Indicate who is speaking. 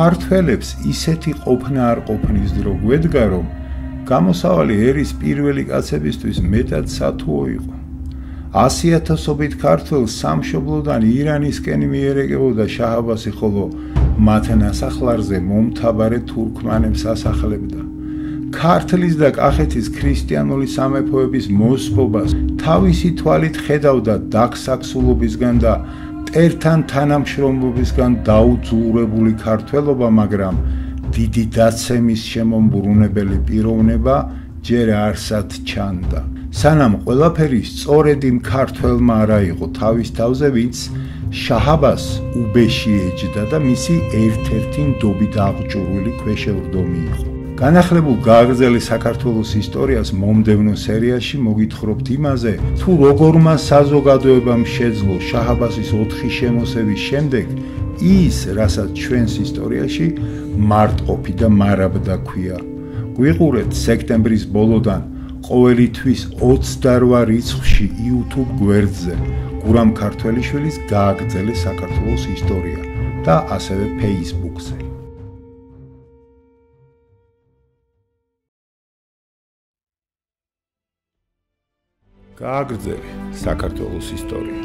Speaker 1: ქართველებს ისეთი ყოფნა არ ყოფნის დრო გვედგა, რომ გამოსავალი ერის პირველი კაცებისთვის მეტად სათუო იყო. 100,000-ობით ქართველს სამშობლოდან ირანისკენ მიერეკებოდა შაჰ-აბასი, ხოლო მათ ნასახლარზე მომთაბარე თურქმანებს ასახლებდა. ქართლის და კახეთის ქრისტიანული სამეფოების მოსპობას თავისი თვალით ხედავდა დაქსაქსულობისგან და მტერთან თანამშრომლობისგან დაუძულებული ქართველობა, მაგრამ დიდი დაცემის შემომბრუნებელი პიროვნება ჯერ არსად ჩანდა. სანამ ყველაფერი სწორედ იმ ქართველმა არა იყო თავის თავზე, ვინც შაჰ-აბასს უბეში ეჯდა და მისი ერთ-ერთი ნდობით აღჭურვილი ქვეშევრდომი იყო. განახლებულ გააგრძელი საქართველოს ისტორიას მომდევნო სერიაში მოგითხრობთ იმაზე, თუ როგორმა საზოგადოებამ შეძლო შაჰ-აბასის 4 შემოსევის შემდეგ ის, რასაც ჩვენს ისტორიაში მარტყოფი და მარაბდა ქვია. გვიყურეთ სექტემბრის ბოლოდან ყოველი თვის 28 რიცხვში YouTube გვერდზე გურამ ქართველიშვილის გააგრძელე საქართველოს ისტორია და ასევე Facebook-ზე. გააგრძელე საქართველოს ისტორია.